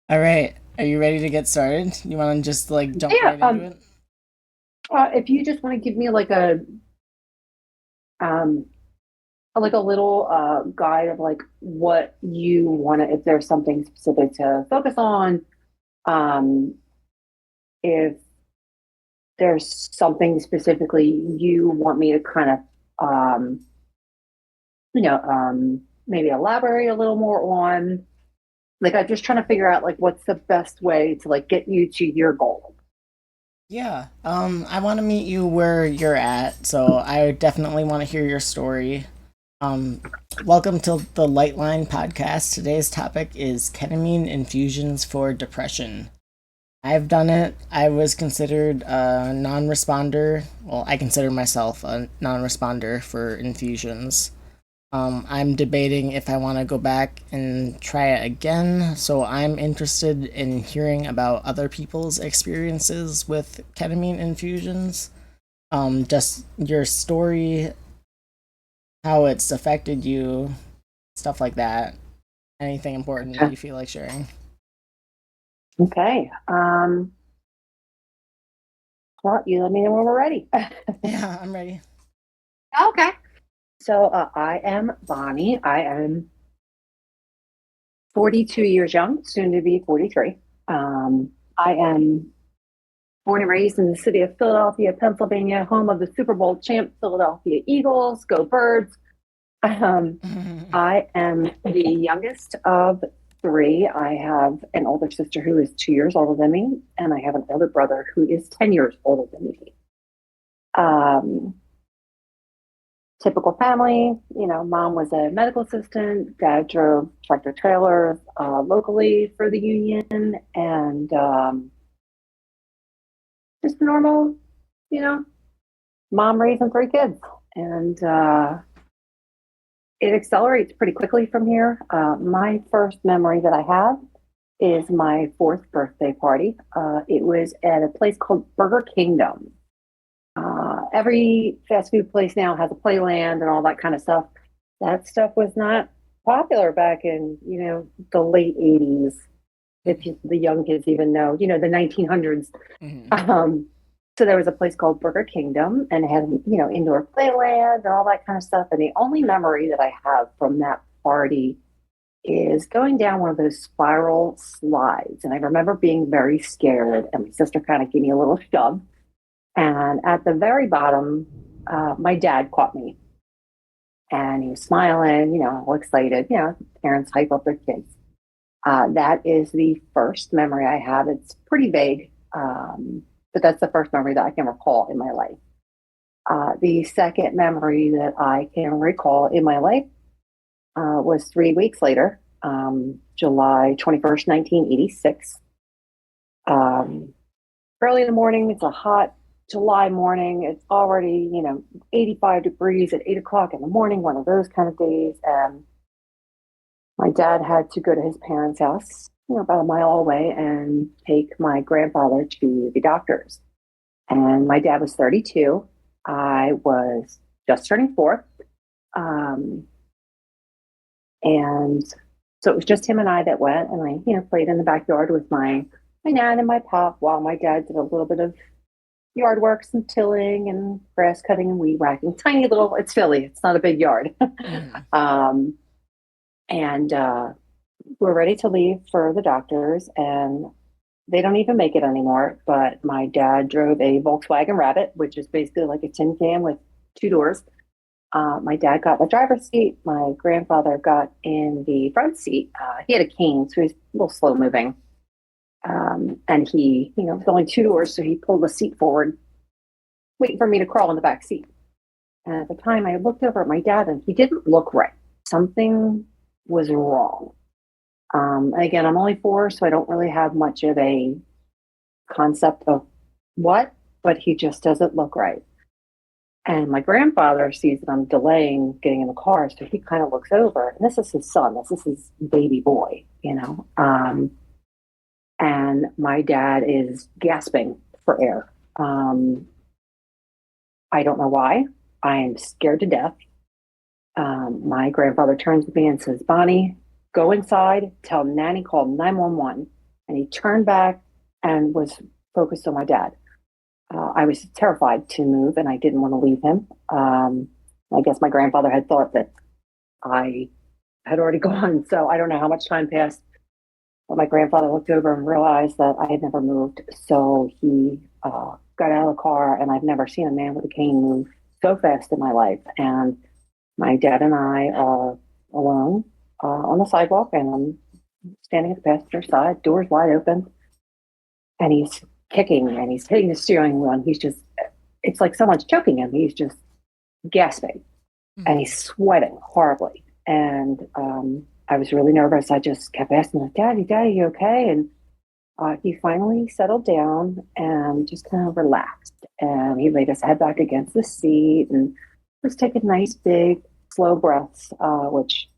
All right. Are you ready to get started? You want to just like jump Yeah, right into it? if you just want to give me um, like a little guide of like what you want to, if there's something specific to focus on, um, if there's something specifically you want me to kind of, um, maybe elaborate a little more on. Like, I'm just trying to figure out like what's the best way to like get you to your goal. Yeah. I want to meet you where you're at, so I definitely want to hear your story. Um, Welcome to the Lightline podcast. Today's topic is ketamine infusions for depression. I've done it. I was considered a non-responder. Well, I consider myself a non-responder for infusions. I'm debating if I want to go back and try it again, so I'm interested in hearing about other people's experiences with ketamine infusions. Just your story, how it's affected you, stuff like that. Anything important that Okay. you feel like sharing? Okay. Well, you let me know when we're ready. Yeah, I'm ready. Okay. So I am Bonnie. I am 42 years young, soon to be 43. I am born and raised in the city of Philadelphia, Pennsylvania, home of the Super Bowl champ Philadelphia Eagles. Go Birds. Um, I am the youngest of three. I have an older sister who is 2 years older than me, and I have an older brother who is 10 years older than me. Um, Typical family. Mom was a medical assistant, dad drove tractor trailers locally for the union, and just normal, you know, mom raising three kids. And it accelerates pretty quickly from here. My first memory that I have is my fourth birthday party. It was at a place called Burger Kingdom. Every fast food place now has a playland and all that kind of stuff. That stuff was not popular back in, the late 80s. If the young kids even know, the 1900s. Mhm. Um, so there was a place called Burger Kingdom and it had, indoor playland and all that kind of stuff. And the only memory that I have from that party is going down one of those spiral slides. And I remember being very scared, and my sister kind of gave me a little shove. And at the very bottom, my dad caught me and he was smiling, all excited. Parents hype up their kids. That is the first memory I have. It's pretty vague, but that's the first memory that I can recall in my life. The second memory that I can recall in my life was 3 weeks later, July 21st, 1986. Um, Early in the morning, it's a hot July morning. It's already, 85 degrees at 8 o'clock in the morning, one of those kind of days. And my dad had to go to his parents' house, about a mile away and take my grandfather to the doctors. And my dad was 32. I was just turning four. Um, and so it was just him and I that went. And I, played in the backyard with my nan and my pop while my dad did a little bit of yard work, some tilling and grass cutting and weed whacking. Tiny little, it's Philly. It's not a big yard. Mhm. um, and we're ready to leave for the doctors, and they don't even make it anymore. But my dad drove a Volkswagen Rabbit, which is basically like a tin can with two doors. My dad got the driver's seat. My grandfather got in the front seat. He had a cane, so he's a little slow moving. And he, it was only two doors, so he pulled the seat forward, waiting for me to crawl in the back seat. And at the time, I looked over at my dad, and he didn't look right. Something was wrong. Again, I'm only four, so I don't really have much of a concept of what, but he just doesn't look right. And my grandfather sees that I'm delaying getting in the car, so he kind of looks over. And this is his son. This is his baby boy, and my dad is gasping for air. I don't know why. I am scared to death. My grandfather turns to me and says, Bonnie, go inside, tell Nanny call 911. And he turned back and was focused on my dad. I was terrified to move and I didn't want to leave him. I guess my grandfather had thought that I had already gone. So I don't know how much time passed. But my grandfather looked over and realized that I had never moved. So he got out of the car, and I've never seen a man with a cane move so fast in my life. And my dad and I are alone on the sidewalk, and I'm standing at the passenger side, doors wide open, and he's kicking and he's hitting the steering wheel, and he's just, it's like someone's choking him. He's just gasping and he's sweating horribly. And I was really nervous. I just kept asking him, Daddy, Daddy, you okay? And he finally settled down and just kind of relaxed. And he laid his head back against the seat and was taking nice, big, slow breaths, which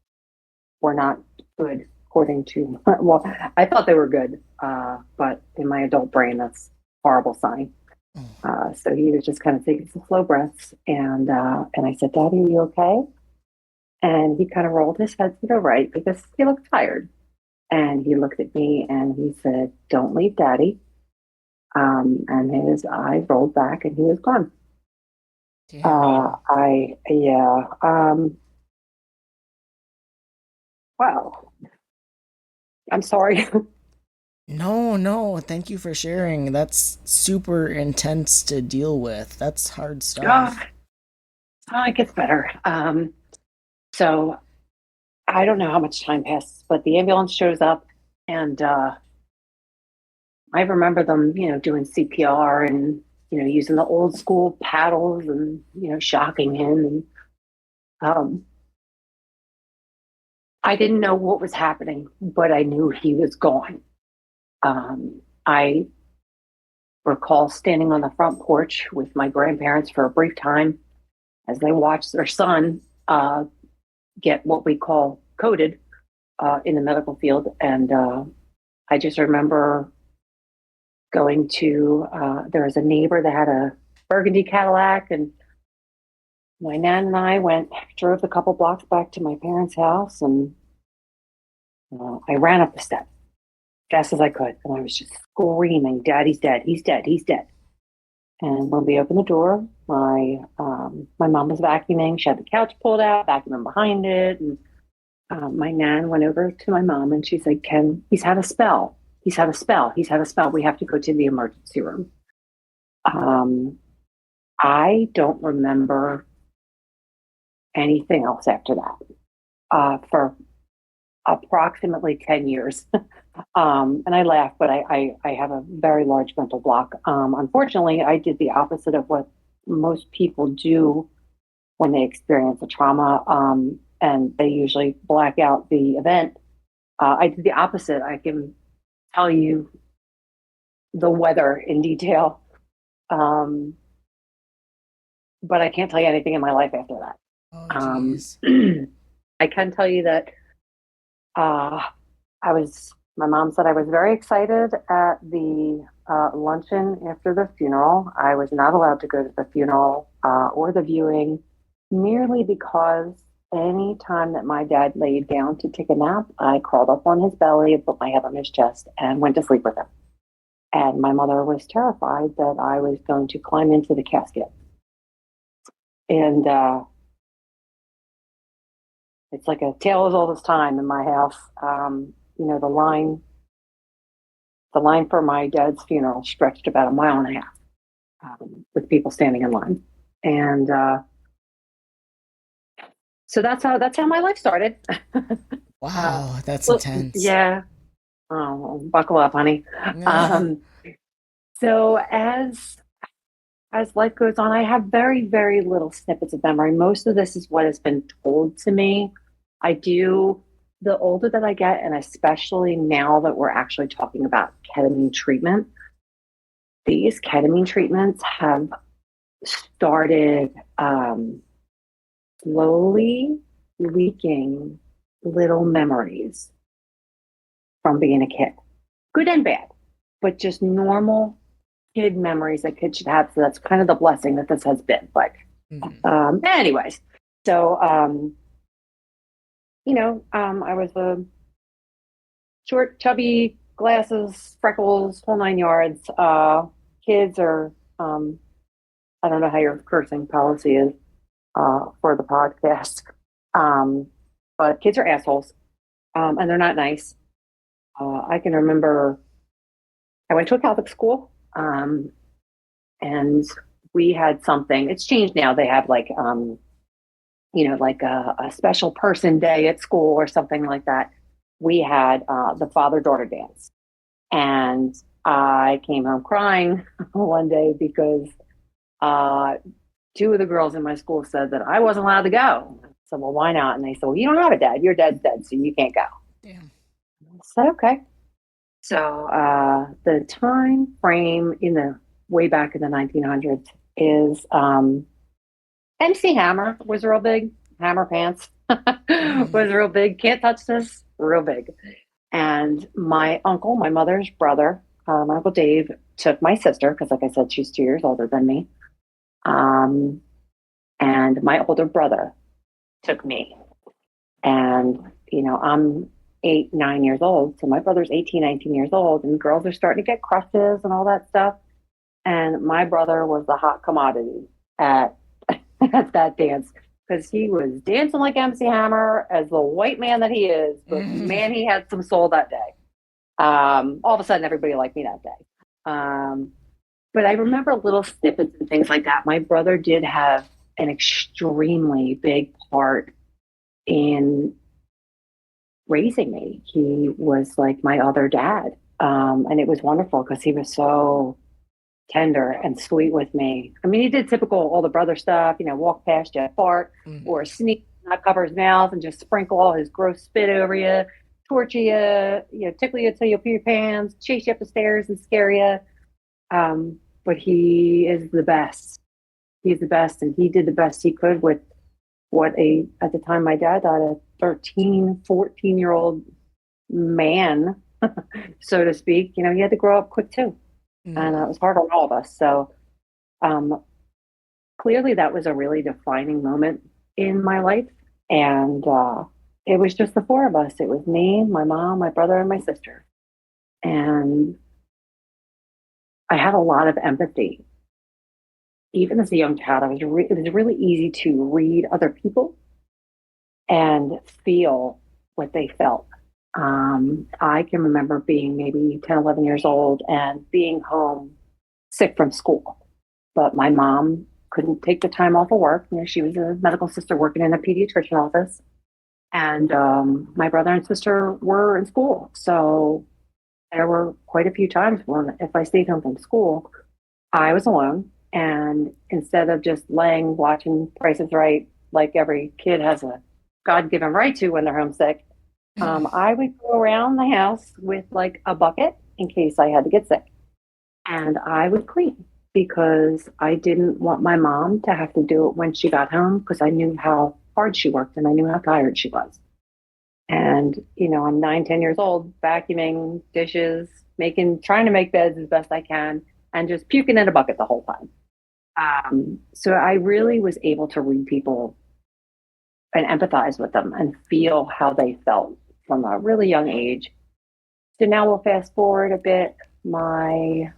were not good, according to, well, I thought they were good, but in my adult brain, that's a horrible sign. So he was just kind of taking some slow breaths. And I said, Daddy, are you okay? And he kind of rolled his head to the right because he looked tired. And he looked at me and he said, Don't leave Daddy. And his eyes rolled back and he was gone. Yeah. Yeah. Wow. I'm sorry. No, no, thank you for sharing. That's super intense to deal with. That's hard stuff. Ah, it gets better. So I don't know how much time passes, but the ambulance shows up and I remember them, doing CPR and, using the old school paddles and, shocking him. And I didn't know what was happening, but I knew he was gone. I recall standing on the front porch with my grandparents for a brief time as they watched their son get what we call coded in the medical field. And I just remember going to, there was a neighbor that had a burgundy Cadillac, and my nan and I drove a couple blocks back to my parents' house, and I ran up the steps fast as I could, and I was just screaming, "Daddy's dead! He's dead! He's dead!" And when we opened the door, my mom was vacuuming. She had the couch pulled out, vacuuming behind it, and my nan went over to my mom and she said, "Ken, he's had a spell. He's had a spell. He's had a spell. We have to go to the emergency room." I don't remember anything else after that for approximately 10 years. And I laugh, but I have a very large mental block. Unfortunately, I did the opposite of what most people do when they experience a trauma, and they usually black out the event. I did the opposite. I can tell you the weather in detail, but I can't tell you anything in my life after that. Oh, Um, geez. I can tell you that my mom said I was very excited at the luncheon after the funeral. I was not allowed to go to the funeral or the viewing merely because any time that my dad laid down to take a nap, I crawled up on his belly and put my head on his chest and went to sleep with him. And my mother was terrified that I was going to climb into the casket. And it's like a tale as old as time in my house. The line for my dad's funeral stretched about a mile and a half, with people standing in line. And so that's how my life started. Wow, that's Well, intense. yeah. Oh, buckle up, honey. Yeah. Um, so as life goes on, I have very, very little snippets of memory. Most of this is what has been told to me. I do, the older that I get, and especially now that we're actually talking about ketamine treatment, these ketamine treatments have started slowly leaking little memories from being a kid, good and bad, but just normal kid memories that kids should have. So that's kind of the blessing that this has been. But, Mhm. anyways, so, I was a short, chubby glasses, freckles, whole nine yards. Kids are, I don't know how your cursing policy is for the podcast, um, but kids are assholes, and they're not nice. I can remember I went to a Catholic school, and we had something. It's changed now. They have like, like a special person day at school or something like that. We had the father daughter dance. And I came home crying one day because uh, two of the girls in my school said that I wasn't allowed to go. I said, well, why not? And they said, well, you don't have a dad. Your dad's dead, so you can't go. Damn. I said, okay. So the time frame in the way back in the 1900s is MC Hammer was real big. Hammer pants was real big. Can't touch this, real big. And my uncle, my mother's brother, my Uncle Dave, took my sister, because like I said, she's 2 years older than me. And my older brother took me. And, I'm 8, 9 years old. So my brother's 18, 19 years old, and girls are starting to get crushes and all that stuff. And my brother was the hot commodity at, at that dance because he was dancing like MC Hammer as the white man that he is. But man, he had some soul that day. All of a sudden, everybody liked me that day. But I remember little snippets and things like that. My brother did have an extremely big part in raising me. He was like my other dad. And it was wonderful because he was so tender and sweet with me. I mean, he did typical older brother stuff, walk past you, fart, or sneak, not cover his mouth and just sprinkle all his gross spit over you, torture you, tickle you till you pee your pants, chase you up the stairs and scare you. But he is the best. He's the best, and he did the best he could with at the time my dad died, a 13, 14-year-old man, so to speak. He had to grow up quick too. And it was hard on all of us. So clearly that was a really defining moment in my life. And it was just the four of us. It was me, my mom, my brother, and my sister. And I had a lot of empathy. Even as a young child, it was really easy to read other people and feel what they felt. I can remember being maybe 10, 11 years old and being home sick from school. But my mom couldn't take the time off of work. She was a medical sister working in a pediatrician office. And my brother and sister were in school. So there were quite a few times when if I stayed home from school, I was alone. And instead of just watching Price is Right, like every kid has a God-given right to when they're homesick, I would go around the house with like a bucket in case I had to get sick. And I would clean because I didn't want my mom to have to do it when she got home because I knew how hard she worked and I knew how tired she was. And, I'm 9, 10 years old, vacuuming dishes, trying to make beds as best I can, and just puking in a bucket the whole time. So I really was able to read people and empathize with them and feel how they felt from a really young age. So now we'll fast forward a bit. My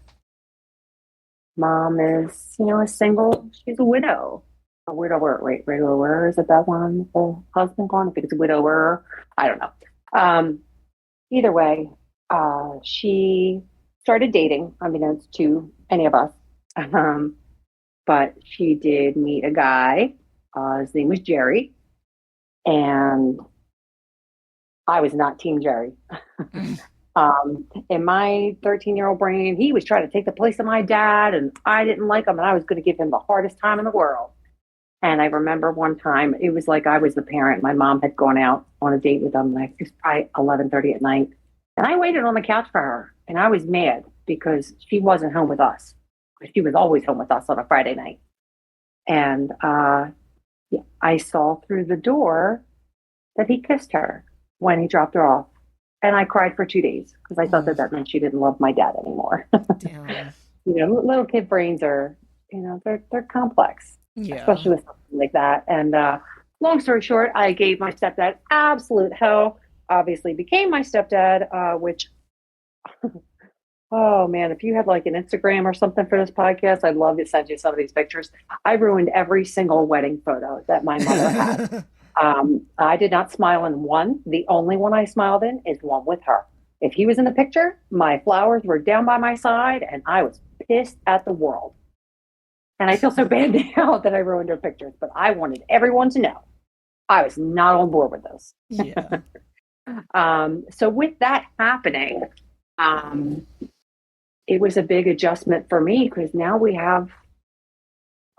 mom is, a single, she's a widow. A widower, right? Widower, is it that one? The husband gone? I think it's a widower. I don't know. Either way, she started dating, unbeknownst to any of us. But she did meet a guy. His name was Jerry. And I was not Team Jerry. In my 13-year-old brain, he was trying to take the place of my dad, and I didn't like him, and I was going to give him the hardest time in the world. And I remember one time, it was like I was the parent. My mom had gone out on a date with him, like it was probably 11:30 at night. And I waited on the couch for her, and I was mad because she wasn't home with us. She was always home with us on a Friday night. And I saw through the door that he kissed her when he dropped her off. And I cried for 2 days because I thought that meant she didn't love my dad anymore. Damn. Little kid brains are, they're complex, especially with something like that. And long story short, I gave my stepdad absolute hell. Obviously became my stepdad, which Oh man, if you had like an Instagram or something for this podcast, I'd love to send you some of these pictures. I ruined every single wedding photo that my mother had. I did not smile in one. The only one I smiled in is one with her. If he was in the picture, my flowers were down by my side and I was pissed at the world. And I feel so bad now that I ruined her pictures, but I wanted everyone to know I was not on board with this. Yeah. So with that happening, um, it was a big adjustment for me because now we have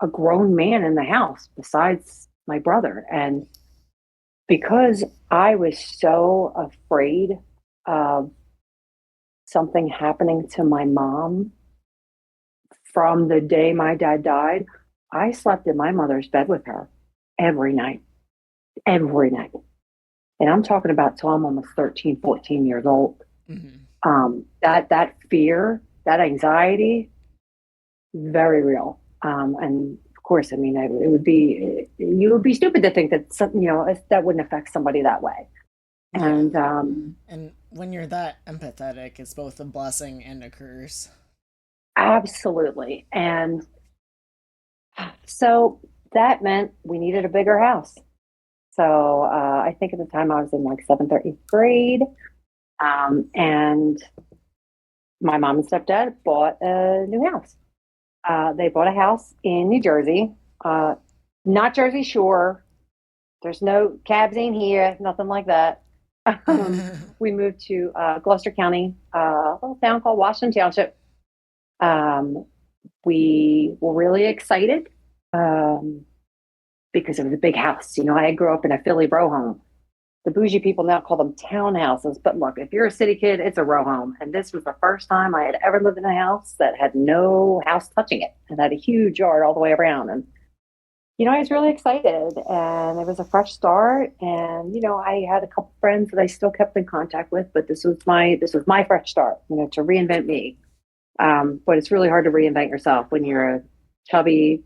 a grown man in the house besides my brother. And because I was so afraid of something happening to my mom from the day my dad died, I slept in my mother's bed with her every night, every night. And I'm talking about till I'm almost 13, 14 years old. Mhm. That fear, that anxiety, very real. And of course, I mean, it would be, you would be stupid to think that some, that wouldn't affect somebody that way. Yeah. And And when you're that empathetic, it's both a blessing and a curse. absolutely. And so that meant we needed a bigger house. So I think at the time I was in like seventh or eighth grade. And my mom and stepdad bought a new house. They bought a house in New Jersey, uh, not Jersey Shore. There's no cabs in here, nothing like that. We moved to Gloucester County, a little town called Washington Township. Um, we were really excited um, because it was a big house. I grew up in a Philly row home. The bougie people now call them townhouses. But look, if you're a city kid, it's a row home. And this was the first time I had ever lived in a house that had no house touching it and had a huge yard all the way around. And, I was really excited and it was a fresh start. And, I had a couple friends that I still kept in contact with, but this was my fresh start, to reinvent me. But it's really hard to reinvent yourself when you're a chubby,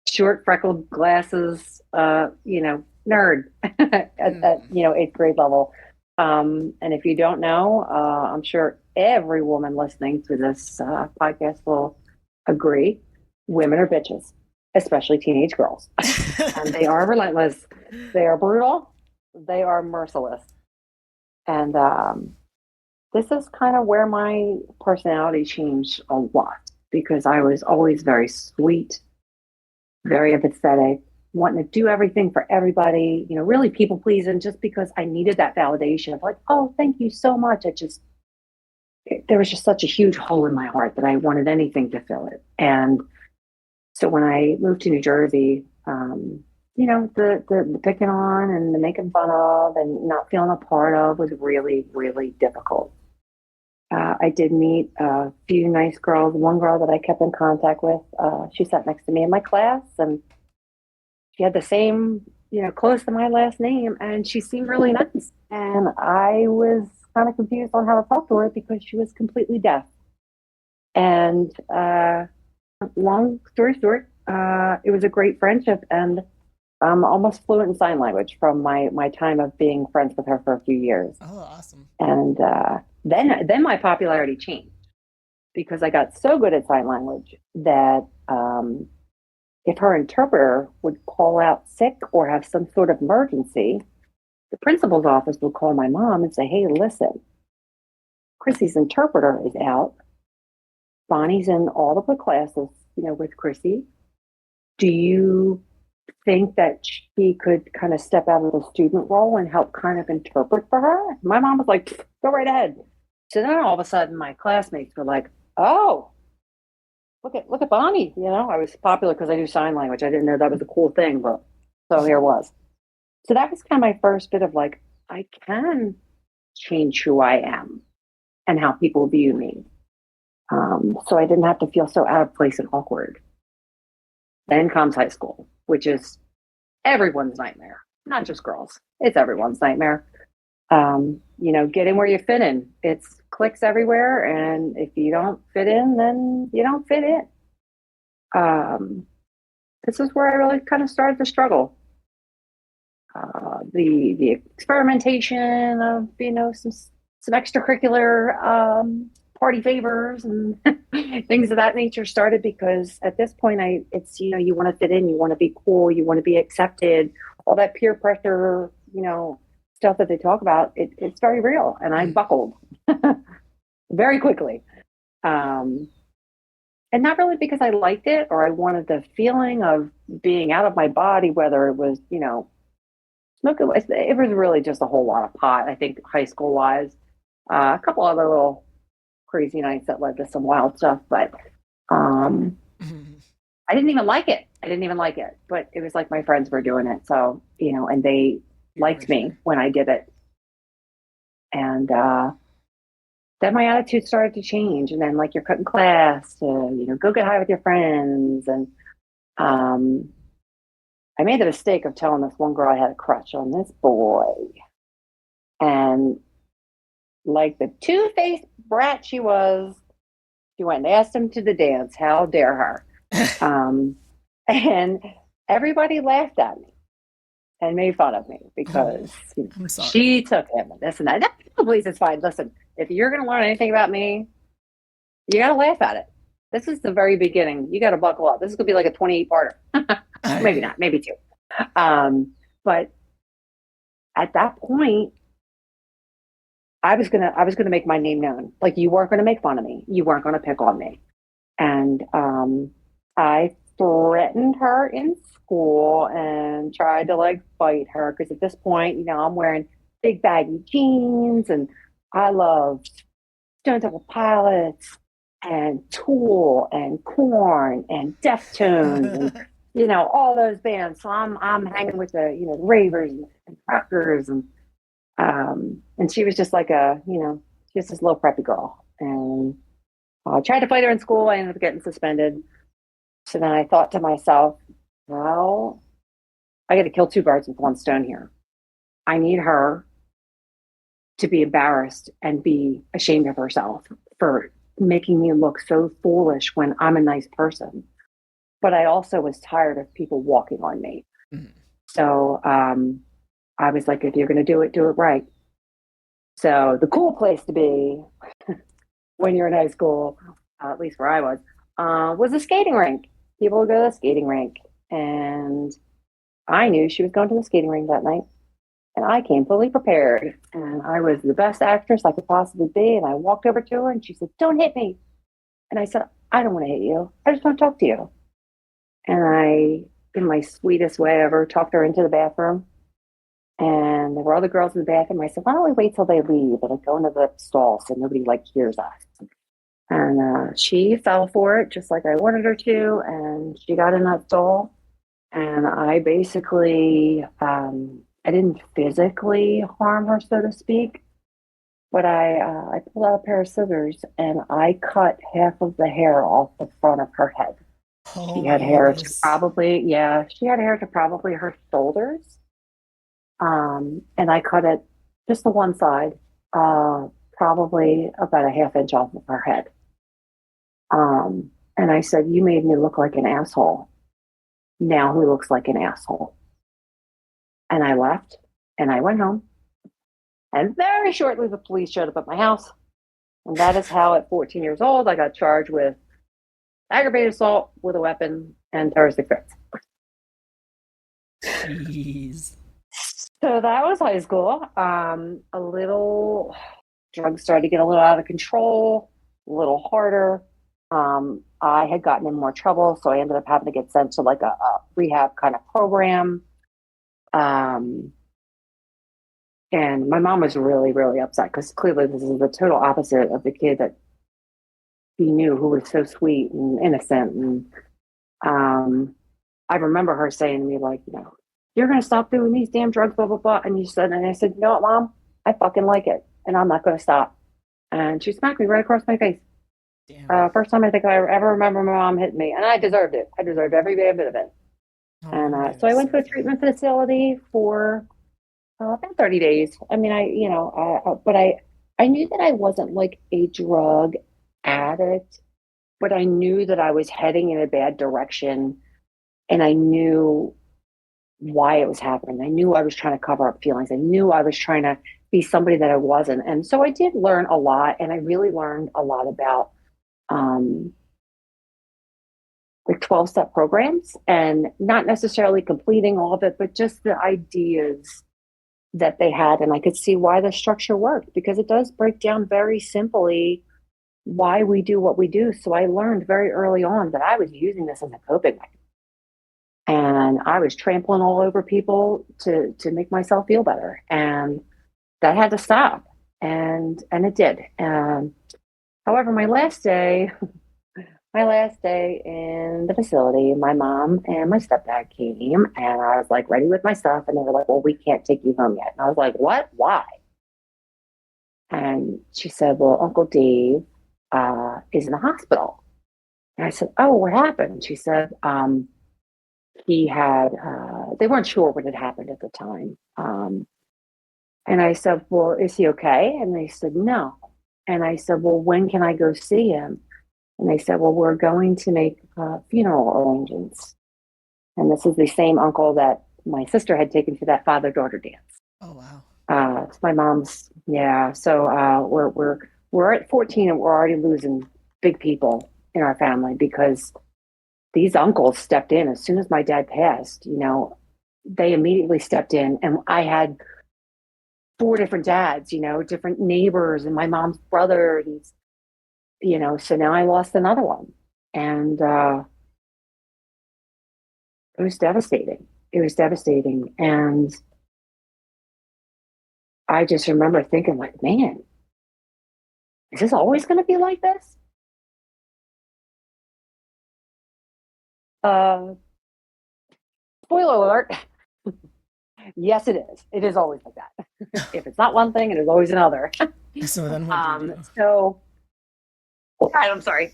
short, freckled glasses, nerd at eighth grade level. And if you don't know, I'm sure every woman listening to this podcast will agree. Women are bitches, especially teenage girls, and they are relentless. They are brutal. They are merciless. And this is kind of where my personality changed a lot because I was always very sweet, very empathetic, wanting to do everything for everybody, really people pleasing just because I needed that validation of like, oh, thank you so much. There was just such a huge hole in my heart that I wanted anything to fill it. And so when I moved to New Jersey, the picking on and the making fun of and not feeling a part of was really, really difficult. I did meet a few nice girls. One girl that I kept in contact with, she sat next to me in my class, and she had the same, close to my last name, and she seemed really nice. And I was kind of confused on how to talk to her because she was completely deaf. And long story short, it was a great friendship, and I'm almost fluent in sign language from my time of being friends with her for a few years. Oh, awesome. And then my popularity changed because I got so good at sign language that if her interpreter would call out sick or have some sort of emergency, the principal's office would call my mom and say, "Hey, listen, Chrissy's interpreter is out. Bonnie's in all of the classes, with Chrissy. Do you think that she could kind of step out of the student role and help kind of interpret for her?" My mom was like, "Go right ahead." So then all of a sudden my classmates were like, "Oh, look at Bonnie." I was popular because I do sign language. I didn't know that was a cool thing, but so here it was. So that was kind of my first bit of like, I can change who I am and how people view me. So I didn't have to feel so out of place and awkward. Then comes high school, which is everyone's nightmare, not just girls. It's everyone's nightmare. Get in where you fit in. It's clicks everywhere, and if you don't fit in, then you don't fit in. Um, this is where I really kind of started to struggle. The experimentation of some some extracurricular party favors and things of that nature started because at this point, it's, you want to fit in, you want to be cool, you want to be accepted, all that peer pressure, stuff that they talk about, it's very real. And I buckled very quickly. Um, and not really because I liked it or I wanted the feeling of being out of my body, whether it was, smoking. It was really just a whole lot of pot, I think, high school wise. A couple other little crazy nights that led to some wild stuff, but I didn't even like it. I didn't even like it, but it was like my friends were doing it. So, and they liked me when I did it. And then my attitude started to change. And then, like, you're cutting class to, go get high with your friends. And I made the mistake of telling this one girl I had a crush on this boy. And like the two-faced brat she was, she went and asked him to the dance. How dare her? And everybody laughed at me and made fun of me because she took him and this and that. Please, it's fine. Listen, if you're going to learn anything about me, you got to laugh at it. This is the very beginning. You got to buckle up. This is going to be like a 28-parter. Maybe not, maybe two. But at that point, I was gonna make my name known. Like, you weren't gonna make fun of me. You weren't gonna pick on me. And I threatened her in school and tried to like fight her because at this point, I'm wearing big baggy jeans and I loved Stone Temple Pilots and Tool and Korn and Deftones and all those bands. So I'm hanging with the ravers and rockers and she was just like just this little preppy girl. And I tried to fight her in school. I ended up getting suspended. So then I thought to myself, well, I got to kill two birds with one stone here. I need her to be embarrassed and be ashamed of herself for making me look so foolish when I'm a nice person. But I also was tired of people walking on me. Mm-hmm. So I was like, if you're going to do it right. So the cool place to be when you're in high school, at least where I was a skating rink. People would go to the skating rink. And I knew she was going to the skating rink that night. And I came fully prepared. And I was the best actress I could possibly be. And I walked over to her and she said, "Don't hit me." And I said, "I don't want to hit you. I just want to talk to you." And I, in my sweetest way ever, talked her into the bathroom. And there were other girls in the bathroom. I said, "Why don't we wait till they leave and go into the stall so nobody hears us?" And she fell for it just like I wanted her to. And she got in that stall. And I basically, I didn't physically harm her, so to speak. But I pulled out a pair of scissors and I cut half of the hair off the front of her head. She had hair to probably her shoulders. And I cut it just the one side, probably about a half inch off of her head. And I said, "You made me look like an asshole. Now who looks like an asshole?" And I left and I went home. And very shortly, the police showed up at my house. And that is how, at 14 years old, I got charged with aggravated assault with a weapon and terroristic threats. Jeez. So that was high school. A little drugs started to get a little out of control, a little harder. I had gotten in more trouble, so I ended up having to get sent to like a rehab kind of program. And my mom was really, really upset because clearly this is the total opposite of the kid that he knew, who was so sweet and innocent. And I remember her saying to me, like, "You're going to stop doing these damn drugs, blah, blah, blah." And I said, "You know what, Mom? I fucking like it. And I'm not going to stop." And she smacked me right across my face. First time I think I ever remember my mom hitting me. And I deserved it. I deserved every bit of it. So I went to a treatment facility for about 30 days. I mean, but I knew that I wasn't like a drug addict, but I knew that I was heading in a bad direction. And I knew why it was happening. I knew I was trying to cover up feelings. I knew I was trying to be somebody that I wasn't. And so I did learn a lot, and I really learned a lot about um, like 12-step programs, and not necessarily completing all of it, but just the ideas that they had. And I could see why the structure worked, because it does break down very simply why we do what we do. So I learned very early on that I was using this as a coping mechanism, and I was trampling all over people to make myself feel better. And that had to stop. And it did. However, my last day in the facility, my mom and my stepdad came, and I was like ready with my stuff, and they were like, "Well, we can't take you home yet." And I was like, "What? Why?" And she said, "Well, Uncle Dave is in the hospital." And I said, "Oh, what happened?" And she said, he had, they weren't sure what had happened at the time. And I said, "Well, is he okay?" And they said, "No." And I said, "Well, when can I go see him?" And they said, "Well, we're going to make funeral arrangements." And this is the same uncle that my sister had taken to that father-daughter dance. Oh wow. It's my mom's, yeah. So we're at 14, and we're already losing big people in our family, because these uncles stepped in as soon as my dad passed. They immediately stepped in, and I had four different dads, different neighbors, and my mom's brother, and so now I lost another one, and it was devastating. It was devastating, and I just remember thinking, like, man, is this always going to be like this? Uh, Spoiler alert. Yes, it is. It is always like that. If it's not one thing, it is always another. So then what do you do? So I'm sorry.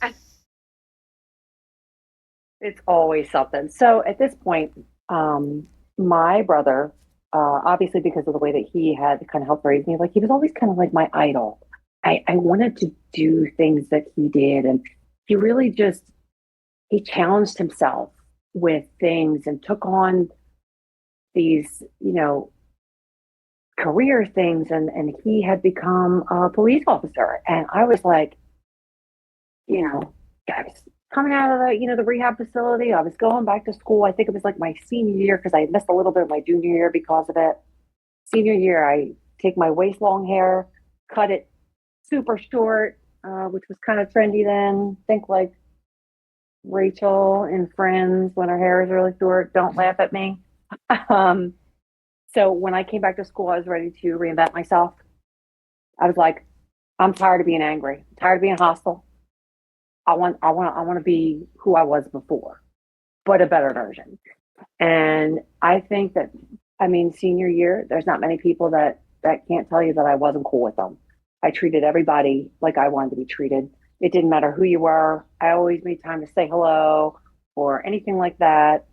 It's always something. So at this point, my brother, obviously because of the way that he had kind of helped raise me, like he was always kind of like my idol. I wanted to do things that he did, and he really just he challenged himself with things and took on these, career things, and he had become a police officer. And I was like, I was coming out of the rehab facility. I was going back to school. I think it was like my senior year, because I missed a little bit of my junior year because of it. Senior year, I take my waist long hair, cut it super short, which was kind of trendy then. Think like Rachel in Friends when her hair is really short. Don't laugh at me. Um, so when I came back to school, I was ready to reinvent myself. I was like, I'm tired of being angry. I'm tired of being hostile. I want to be who I was before, but a better version. And I think that, I mean, senior year, there's not many people that can't tell you that I wasn't cool with them. I treated everybody like I wanted to be treated. It didn't matter who you were. I always made time to say hello or anything like that.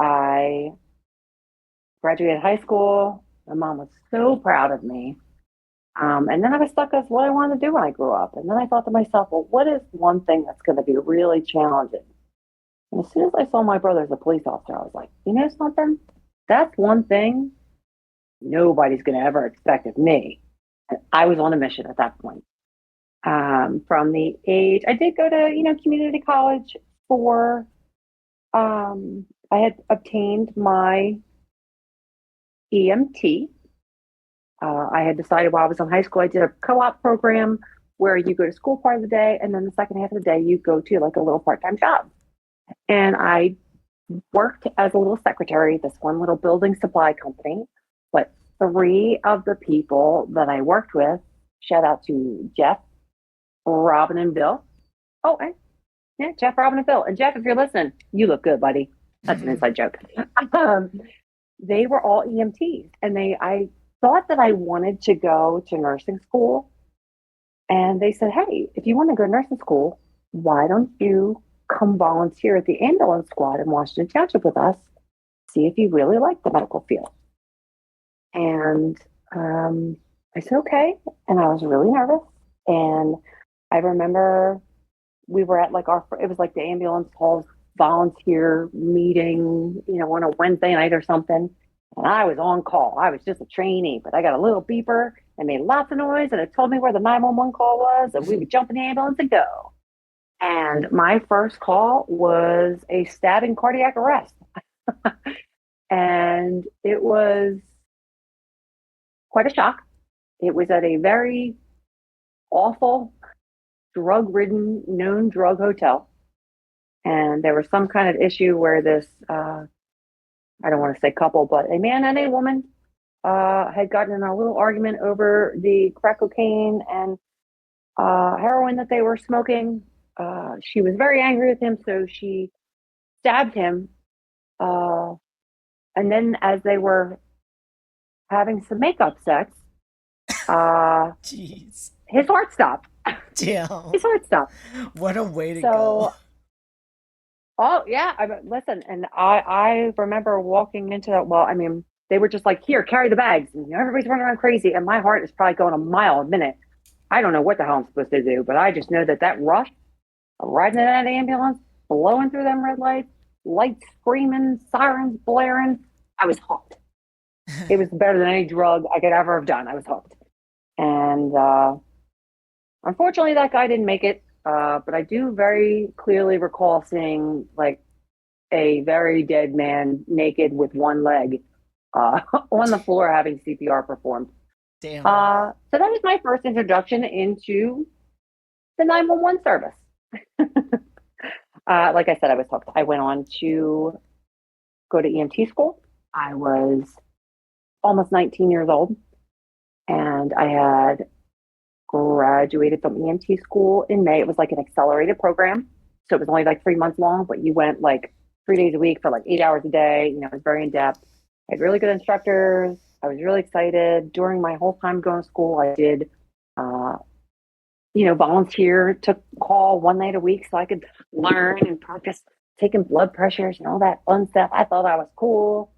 I graduated high school. My mom was so proud of me. And then I was stuck as what I wanted to do when I grew up. And then I thought to myself, well, what is one thing that's going to be really challenging? And as soon as I saw my brother as a police officer, I was like, you know something? That's one thing nobody's going to ever expect of me. And I was on a mission at that point. From the age, I did go to, community college for, I had obtained my EMT. I had decided while I was in high school, I did a co-op program where you go to school part of the day, and then the second half of the day, you go to like a little part-time job. And I worked as a little secretary at this one little building supply company. But three of the people that I worked with, shout out to Jeff, Robin, and Bill. Oh, yeah, Jeff, Robin, and Bill. And Jeff, if you're listening, you look good, buddy. That's an inside joke. Um, they were all EMTs, and I thought that I wanted to go to nursing school. And they said, hey, if you want to go to nursing school, why don't you come volunteer at the ambulance squad in Washington Township with us? See if you really like the medical field. And I said, okay. And I was really nervous. And I remember we were at like it was like the ambulance hall's volunteer meeting, on a Wednesday night or something. and I was on call. I was just a trainee, but I got a little beeper and made lots of noise, and it told me where the 911 call was, and we would jump in the ambulance and go. And my first call was a stabbing cardiac arrest. And it was quite a shock. It was at a very awful, drug ridden, known drug hotel. And there was some kind of issue where this, I don't want to say couple, but a man and a woman had gotten in a little argument over the crack cocaine and heroin that they were smoking. She was very angry with him, so she stabbed him. Uh, and then, as they were having some makeup sex, uh, Jeez. his heart stopped. Damn. His heart stopped. What a way to go. So, oh yeah, listen, and I remember walking into that. Well, I mean, they were just like, "Here, carry the bags," and everybody's running around crazy, and my heart is probably going a mile a minute. I don't know what the hell I'm supposed to do, but I just know that rush of riding in that ambulance, blowing through them red lights, lights screaming, sirens blaring. I was hooked. It was better than any drug I could ever have done. I was hooked. And unfortunately, that guy didn't make it. But I do very clearly recall seeing like a very dead man naked with one leg on the floor having CPR performed. Damn. So that was my first introduction into the 911 service. Like I said, I was hooked. I went on to go to EMT school. I was almost 19 years old, and I had graduated from EMT school in May. It was like an accelerated program. So it was only like 3 months long, but you went like 3 days a week for like 8 hours a day. You know, it was very in depth. I had really good instructors. I was really excited. During my whole time going to school, I did, volunteer, took call one night a week so I could learn and practice taking blood pressures and all that fun stuff. I thought I was cool.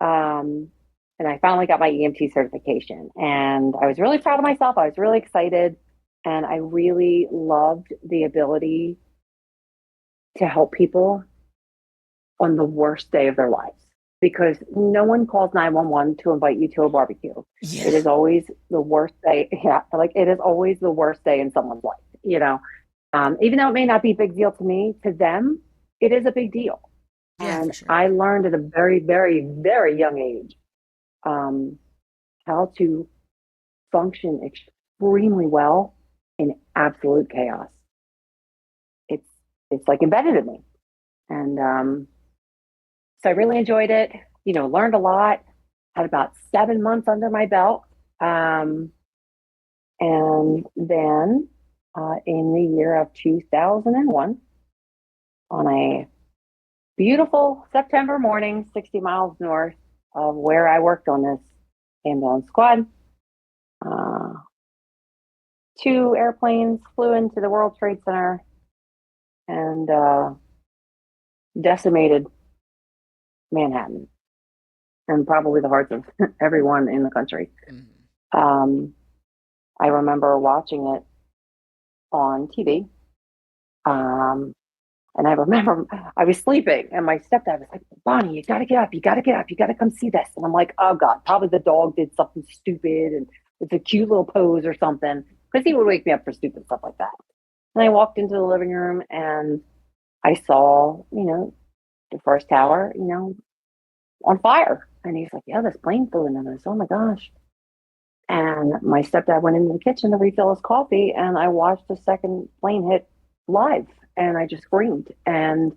And I finally got my EMT certification, and I was really proud of myself. I was really excited, and I really loved the ability to help people on the worst day of their lives, because no one calls 911 to invite you to a barbecue. Yeah. It is always the worst day. Yeah, like it is always the worst day in someone's life, even though it may not be a big deal to me, to them, it is a big deal. Yeah, And for sure. I learned at a very, very, very young age how to function extremely well in absolute chaos. It's like embedded in me. And so I really enjoyed it, learned a lot, had about 7 months under my belt. And then in the year of 2001, on a beautiful September morning, 60 miles north of where I worked on this ambulance squad, two airplanes flew into the World Trade Center and decimated Manhattan and probably the hearts of everyone in the country. Mhm. I remember watching it on TV. And I remember I was sleeping, and my stepdad was like, "Bonnie, you got to get up. You got to get up. You got to come see this." And I'm like, "Oh, God, probably the dog did something stupid and it's a cute little pose or something." Because he would wake me up for stupid stuff like that. And I walked into the living room and I saw, the first tower, on fire. And he's like, "Yeah, this plane flew in." And I was, "Oh my gosh." And my stepdad went into the kitchen to refill his coffee, and I watched the second plane hit live, and I just screamed and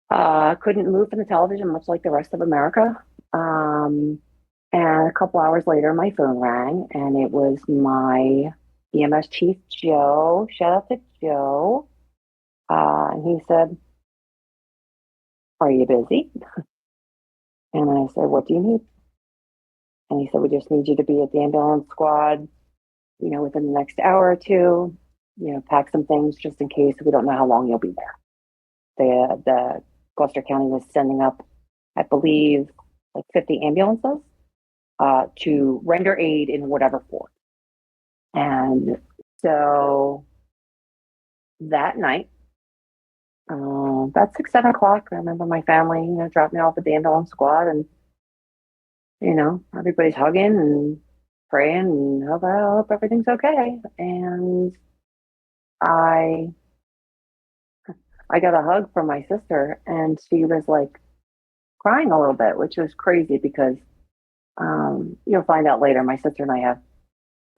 couldn't move from the television, much like the rest of America. And a couple hours later, my phone rang, and it was my EMS chief, Joe. Shout out to Joe. And he said, "Are you busy?" And I said, "What do you need?" And he said, "We just need you to be at the ambulance squad, within the next hour or two, pack some things just in case. We don't know how long you'll be there." The Gloucester County was sending up, I believe, like 50 ambulances to render aid in whatever form. And so that night, about 6, 7 o'clock, I remember my family, dropped me off at the ambulance squad, and everybody's hugging and praying and I hope everything's okay. And I I got a hug from my sister and she was like crying a little bit, which was crazy because you'll find out later my sister and I have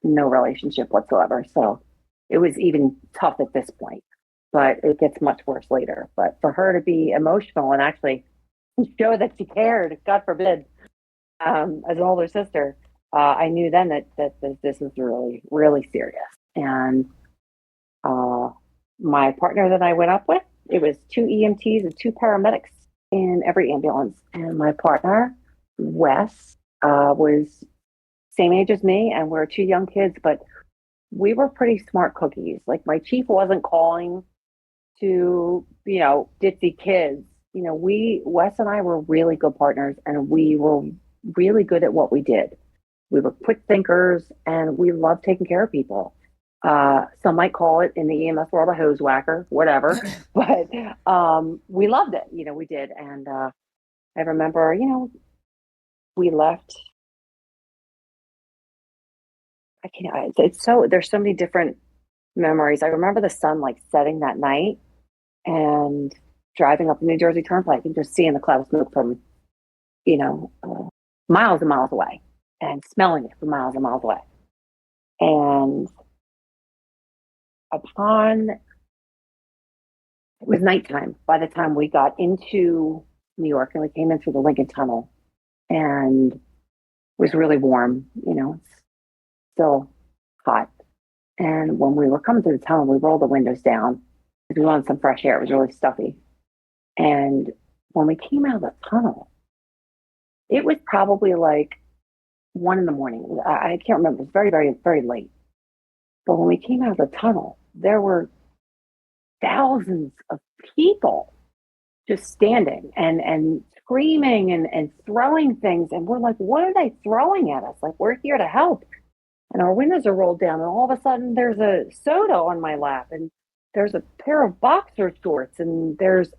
no relationship whatsoever. So it was even tough at this point, but it gets much worse later. But for her to be emotional and actually show that she cared, God forbid, as an older sister, I knew then that this was really, really serious. And uh, my partner that I went up with, it was two EMTs and two paramedics in every ambulance. And my partner, Wes, was same age as me, and we're two young kids, but we were pretty smart cookies. Like my chief wasn't calling to, ditzy kids. Wes and I were really good partners and we were really good at what we did. We were quick thinkers and we loved taking care of people. Some might call it in the EMS world a hose whacker, whatever, but we loved it. We did. And I remember, we left. I can't, it's so, there's so many different memories. I remember the sun like setting that night and driving up the New Jersey Turnpike and just seeing the cloud of smoke from, you know, uh, miles and miles away and smelling it from miles and miles away. And upon, it was nighttime by the time we got into New York and we came in through the Lincoln Tunnel and it was really warm, it's still hot. And when we were coming through the tunnel, we rolled the windows down because we wanted some fresh air. It was really stuffy. And when we came out of the tunnel, it was probably like 1 in the morning. I can't remember. It was very, very, very late. But when we came out of the tunnel, there were thousands of people just standing and screaming and throwing things. And we're like, what are they throwing at us? Like, we're here to help. And our windows are rolled down. And all of a sudden, there's a soda on my lap. And there's a pair of boxer shorts. And there's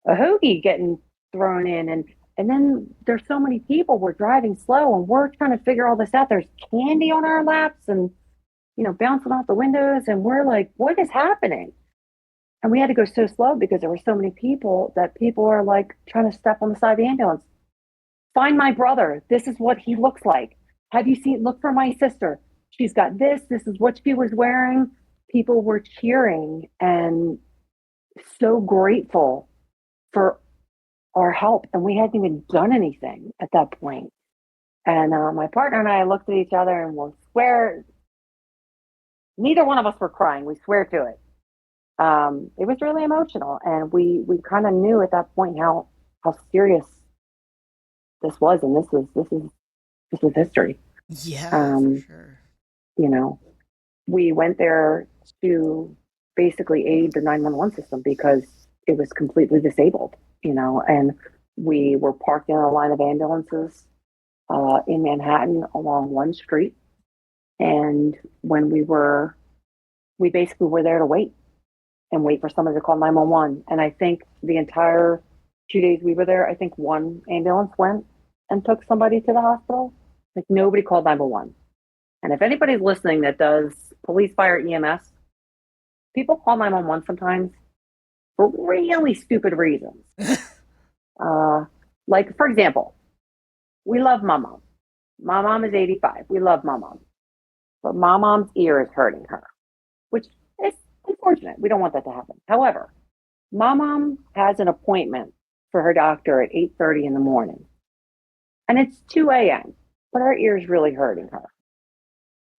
a hoagie getting thrown in. And then there's so many people. We're driving slow and we're trying to figure all this out. There's candy on our laps and, bouncing off the windows. And we're like, what is happening? And we had to go so slow because there were so many people that people are like trying to step on the side of the ambulance. Find my brother. This is what he looks like. Have you seen? Look for my sister. She's got this. This is what she was wearing. People were cheering and so grateful for our help. And we hadn't even done anything at that point. And my partner and I looked at each other and we'll swear, neither one of us were crying. We swear to it. It was really emotional. And we kind of knew at that point how serious this was. And this was history. Yeah, for Um, sure. you know, we went there to basically aid the 911 system because it was completely disabled, and we were parked in a line of ambulances in Manhattan along one street. And when we basically were there to wait for somebody to call 911. And I think the entire 2 days we were there, I think one ambulance went and took somebody to the hospital. Like nobody called 911. And if anybody's listening that does police, fire, EMS, people call 911 sometimes for really stupid reasons. Uh, like, for example, we love my mom. My mom is 85. We love my mom. But my mom's ear is hurting her, which is unfortunate. We don't want that to happen. However, my mom has an appointment for her doctor at 8:30 in the morning. And it's 2 a.m., but her ear is really hurting her.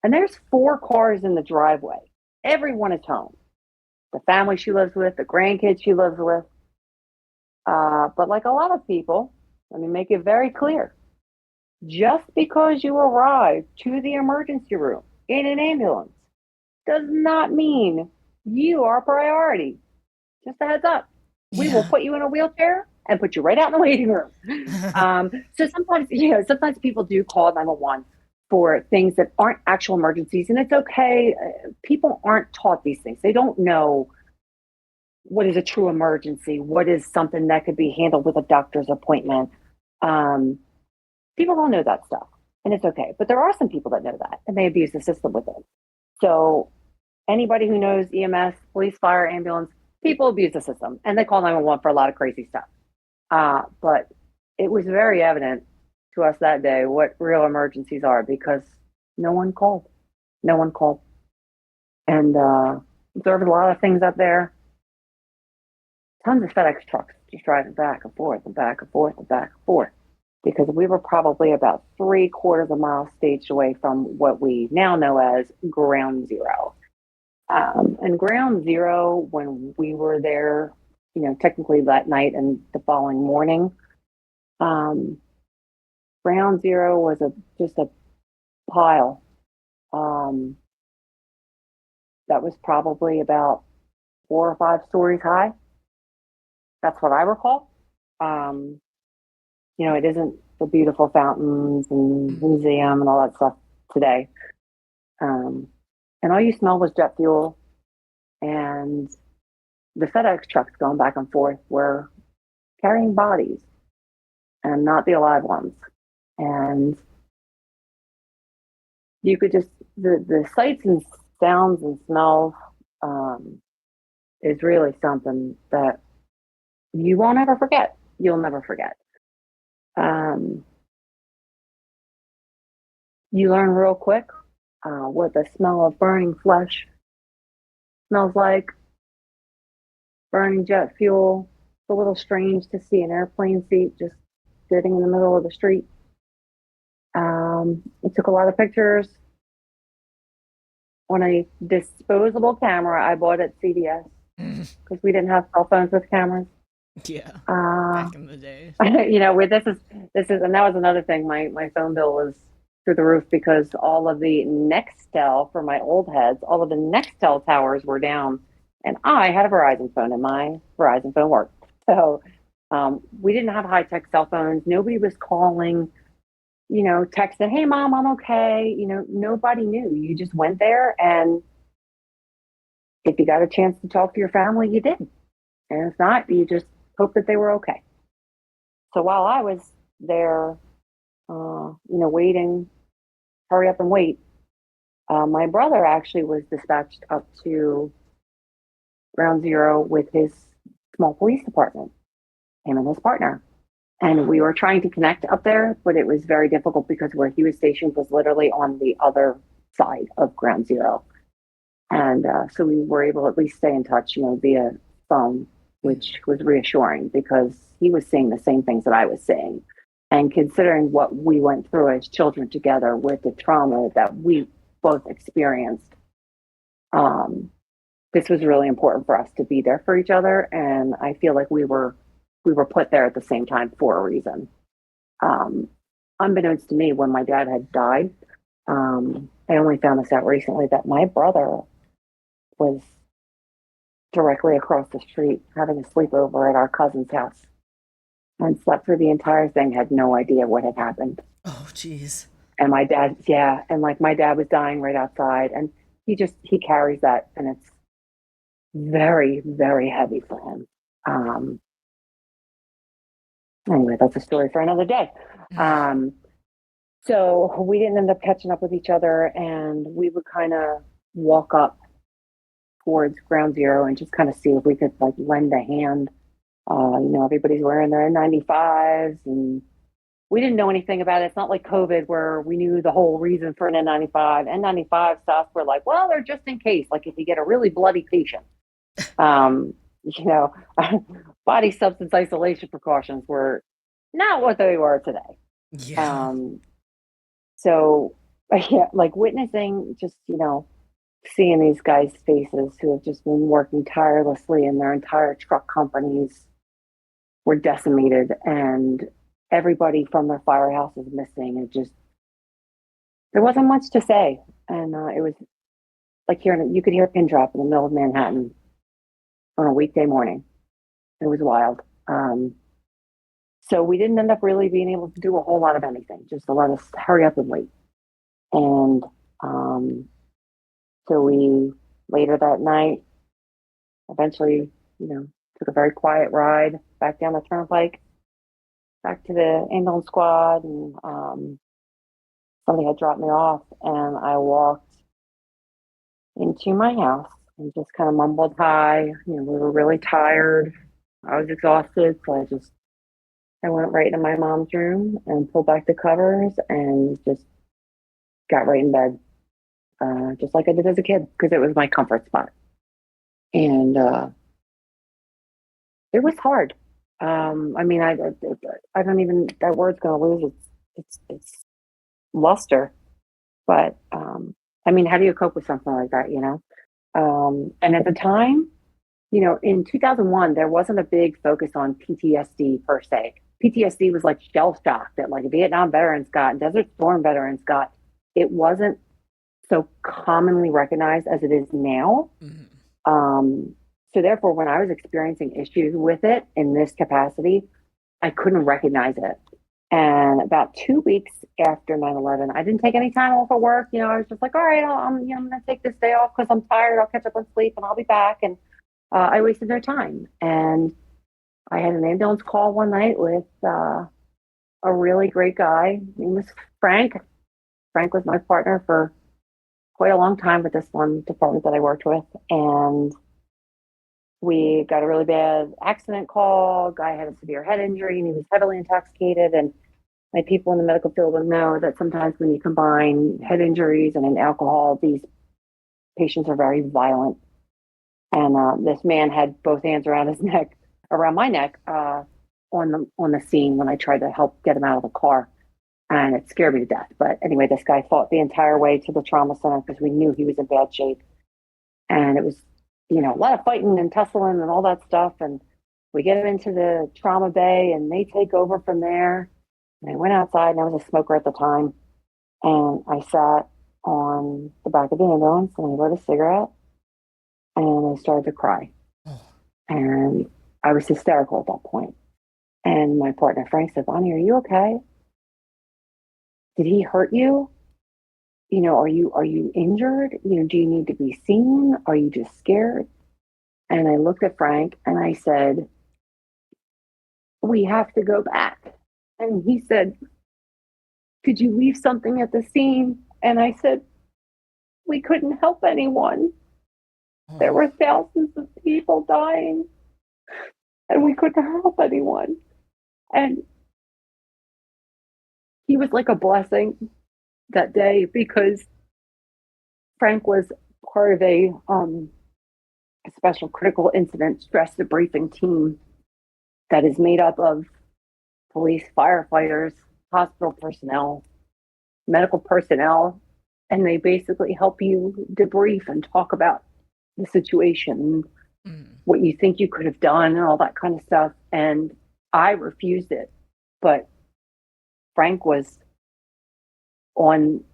And there's 4 cars in the driveway. Everyone is home. The family she lives with, the grandkids she lives with. But like a lot of people, let me make it very clear. Just because you arrive to the emergency room in an ambulance does not mean you are a priority. Just a heads up. We will Yeah. put you in a wheelchair and put you right out in the waiting room. So sometimes people do call 911 for things that aren't actual emergencies, and it's okay. People aren't taught these things. They don't know what is a true emergency, what is something that could be handled with a doctor's appointment. Um, People don't know that stuff, and it's okay. But there are some people that know that, and they abuse the system with it. So anybody who knows EMS, police, fire, ambulance, people abuse the system, and they call 911 for a lot of crazy stuff. But it was very evident to us that day what real emergencies are because no one called. No one called. And observed a lot of things up there. Tons of FedEx trucks just driving back and forth and back and forth and back and forth because we were probably about 3/4 of a mile staged away from what we now know as ground zero. And ground zero, when we were there, technically that night and the following morning, um, ground zero was just a pile um, that was probably about 4 or 5 stories high. That's what I recall. Um, it isn't the beautiful fountains and museum and all that stuff today. Um, and all you smelled was jet fuel, and the FedEx trucks going back and forth were carrying bodies and not the alive ones. And you could just, the sights and sounds and smells is really something that you won't ever forget. You'll never forget. Um, you learn real quick what the smell of burning flesh smells like, burning jet fuel. It's a little strange to see an airplane seat just sitting in the middle of the street. I took a lot of pictures on a disposable camera I bought at CVS because we didn't have cell phones with cameras. Yeah, Uh, back in the day. where this is, and that was another thing. My phone bill was through the roof because all of the Nextel for my old heads, all of the Nextel towers were down, and I had a Verizon phone, and my Verizon phone worked. So we didn't have high tech cell phones. Nobody was calling, texting, "Hey, mom, I'm okay." Nobody knew. You just went there, and if you got a chance to talk to your family, you did, and if not, you just hope that they were okay. So while I was there, waiting, hurry up and wait, my brother actually was dispatched up to ground zero with his small police department, him and his partner. And we were trying to connect up there, but it was very difficult because where he was stationed was literally on the other side of ground zero. And so we were able to at least stay in touch, via phone, which was reassuring because he was seeing the same things that I was seeing. And considering what we went through as children together with the trauma that we both experienced, this was really important for us to be there for each other. And I feel like we were put there at the same time for a reason. Um, Unbeknownst to me, when my dad had died, I only found this out recently that my brother was directly across the street having a sleepover at our cousin's house and slept through the entire thing, had no idea what had happened. Oh, jeez. And my dad, yeah, and like my dad was dying right outside, and he carries that, and it's very, very heavy for him. Anyway, that's a story for another day. Um, so we didn't end up catching up with each other, and we would kind of walk up towards ground zero and just kind of see if we could like lend a hand. Everybody's wearing their N95s, and we didn't know anything about it. It's not like COVID where we knew the whole reason for an N95. N95 stuff, we're like, well, they're just in case, like if you get a really bloody patient. Um, you know, Body substance isolation precautions were not what they were today. Yeah. So, yeah, like witnessing just, seeing these guys' faces who have just been working tirelessly and their entire truck companies were decimated and everybody from their firehouse is missing. There wasn't much to say. And it was like you could hear a pin drop in the middle of Manhattan on a weekday morning. It was wild. So we didn't end up really being able to do a whole lot of anything, just to let us hurry up and wait. And so we, later that night, eventually, took a very quiet ride back down the turnpike. back to the ambulance squad, and somebody had dropped me off, and I walked into my house and just kind of mumbled hi. We were really tired. I was exhausted, so I went right into my mom's room and pulled back the covers and just got right in bed, just like I did as a kid, because it was my comfort spot. And it was hard. I mean, I don't even, that word's going to lose its luster. But I mean, how do you cope with something like that? And at the time, in 2001, there wasn't a big focus on PTSD per se. PTSD was like shell shock that like Vietnam veterans got and Desert Storm veterans got. It wasn't so commonly recognized as it is now. Mm-hmm. So therefore, when I was experiencing issues with it in this capacity, I couldn't recognize it. And about 2 weeks after 9/11, I didn't take any time off of work. I was just like, all right, I'm going to take this day off because I'm tired. I'll catch up on sleep and I'll be back. And I wasted no time. And I had an ambulance call one night with a really great guy. His name was Frank. Frank was my partner for quite a long time with this one department that I worked with. And we got a really bad accident call. Guy had a severe head injury and he was heavily intoxicated. And my people in the medical field will know that sometimes when you combine head injuries and an alcohol, these patients are very violent. And this man had both hands around my neck, on the scene when I tried to help get him out of the car, and it scared me to death. But anyway, this guy fought the entire way to the trauma center because we knew he was in bad shape, and it was, a lot of fighting and tussling and all that stuff. And we get him into the trauma bay, and they take over from there. And I went outside, and I was a smoker at the time, and I sat on the back of the ambulance and I lit a cigarette, and I started to cry. And I was hysterical at that point. And my partner Frank said, Bonnie, are you okay? Did he hurt you? Are you injured? Do you need to be seen? Are you just scared? And I looked at Frank and I said, we have to go back. And he said, could you leave something at the scene? And I said, we couldn't help anyone. There were thousands of people dying, and we couldn't help anyone. And he was like a blessing that day, because Frank was part of a special critical incident stress debriefing team that is made up of police, firefighters, hospital personnel, medical personnel, and they basically help you debrief and talk about the situation, what you think you could have done, and all that kind of stuff. And I refused it, but Frank was on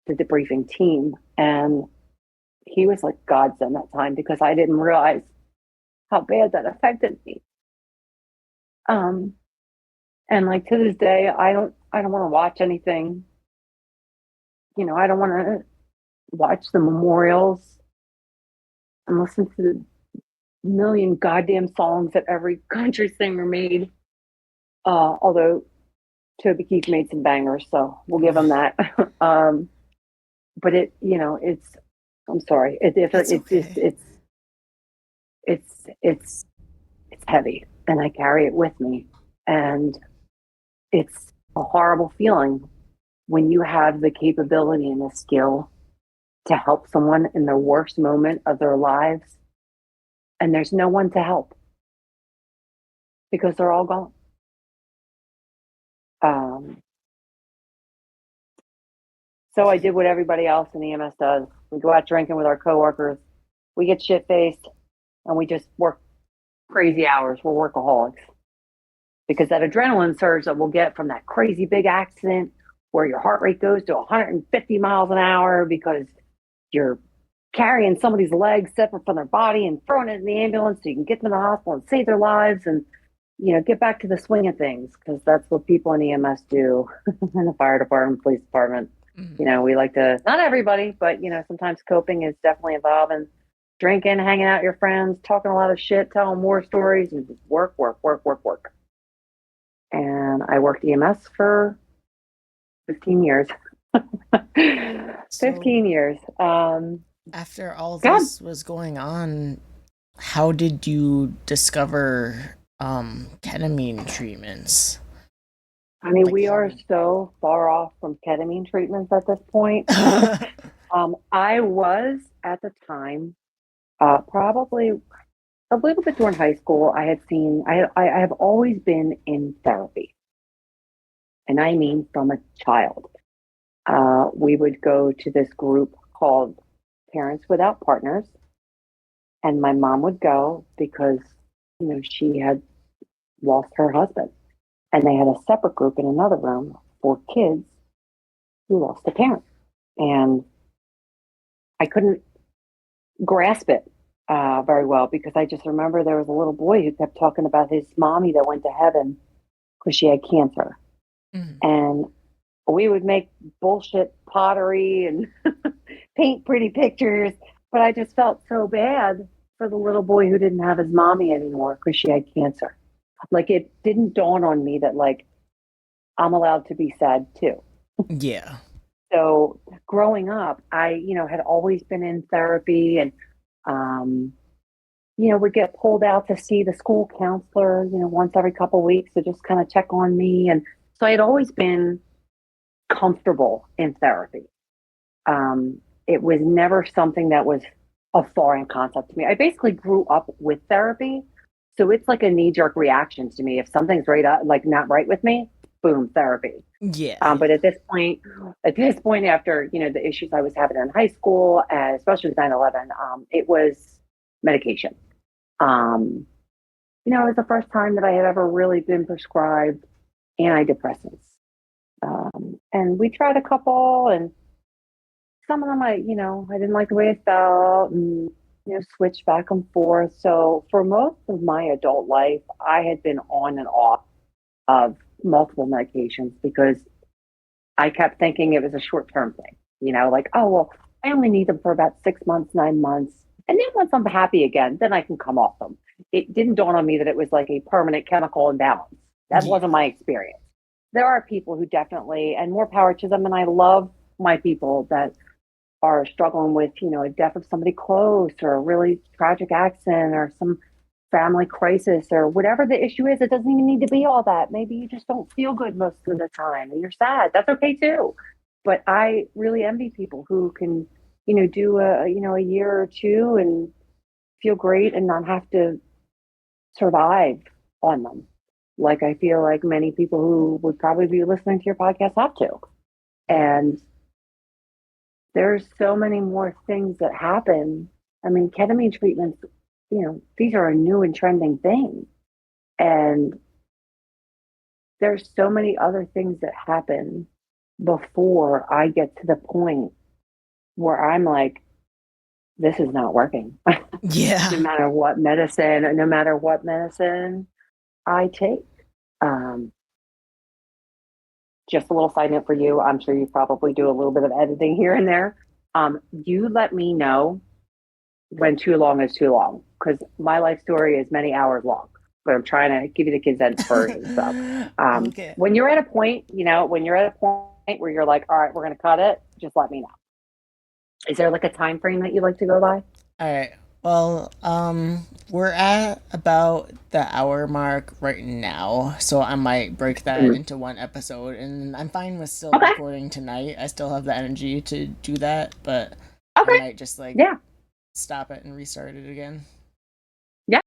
the debriefing team, and he was like godsend that time, because I didn't realize how bad that affected me. And like to this day, I don't want to watch anything. I don't want to watch the memorials and listen to the million goddamn songs that every country singer made. Although Toby Keith made some bangers, so we'll give him that. But it's. I'm sorry. It's heavy, and I carry it with me, and it's a horrible feeling when you have the capability and the skill to help someone in the worst moment of their lives, and there's no one to help because they're all gone. So I did what everybody else in EMS does. We go out drinking with our coworkers. We get shit-faced, and we just work crazy hours. We're workaholics. Because that adrenaline surge that we'll get from that crazy big accident where your heart rate goes to 150 miles an hour because you're carrying somebody's legs separate from their body and throwing it in the ambulance so you can get them to the hospital and save their lives and, get back to the swing of things, because that's what people in EMS do in the fire department, police department. We like to, not everybody, but, sometimes coping is definitely involved in drinking, hanging out with your friends, talking a lot of shit, telling war stories, and just work. And and I worked EMS for 15 years. So 15 years. after all God, this was going on, how did you discover ketamine treatments? I mean, Like we how are did so far off from ketamine treatments at this point. I was at the time, probably a little bit during high school. I had seen, I have always been in therapy, and I mean from a child. We would go to this group called Parents Without Partners, and my mom would go because, she had lost her husband. And they had a separate group in another room for kids who lost a parent. And I couldn't grasp it very well because I just remember there was a little boy who kept talking about his mommy that went to heaven because she had cancer. Mhm. And we would make bullshit pottery and paint pretty pictures. But I just felt so bad for the little boy who didn't have his mommy anymore because she had cancer. Like it didn't dawn on me that like I'm allowed to be sad too. Yeah. So growing up, I, had always been in therapy and, um, would get pulled out to see the school counselor, once every couple of weeks to just kind of check on me. And so I had always been comfortable in therapy. It was never something that was a foreign concept to me. I basically grew up with therapy. So it's like a knee jerk reaction to me. If something's right up, like not right with me, boom, therapy. Yeah. But at this point, after the issues I was having in high school, and especially with 9/11, it was medication. Um, it was the first time that I had ever really been prescribed antidepressants, and we tried a couple, and some of them I didn't like the way it felt, and switched back and forth. So for most of my adult life, I had been on and off of multiple medications because I kept thinking it was a short term thing, like, oh, well, I only need them for about 6 months, 9 months. And then once I'm happy again, then I can come off them. It didn't dawn on me that it was like a permanent chemical imbalance. That wasn't Yeah. my experience. There are people who definitely, and more power to them. And I love my people that are struggling with, a death of somebody close or a really tragic accident or some family crisis or whatever the issue is. It doesn't even need to be all that. Maybe you just don't feel good most of the time and you're sad. That's okay too. But I really envy people who can, do a year or two and feel great and not have to survive on them. Like I feel like many people who would probably be listening to your podcast have to. And there's so many more things that happen. I mean, ketamine treatments, these are a new and trending thing. And there's so many other things that happen before I get to the point where I'm like, this is not working. Yeah. No matter what medicine I take. Um, just a little side note for you. I'm sure you probably do a little bit of editing here and there. You let me know when too long is too long because my life story is many hours long, but I'm trying to give you the condensed version. So Okay. when you're at a point, when you're at a point where you're like, all right, we're going to cut it, just let me know. Is there like a time frame that you like to go by? All right. Well, we're at about the hour mark right now, so I might break that Mhm. into one episode, and I'm fine with still Okay. recording tonight. I still have the energy to do that, but I Okay. might just like Yeah. stop it and restart it again. Yeah.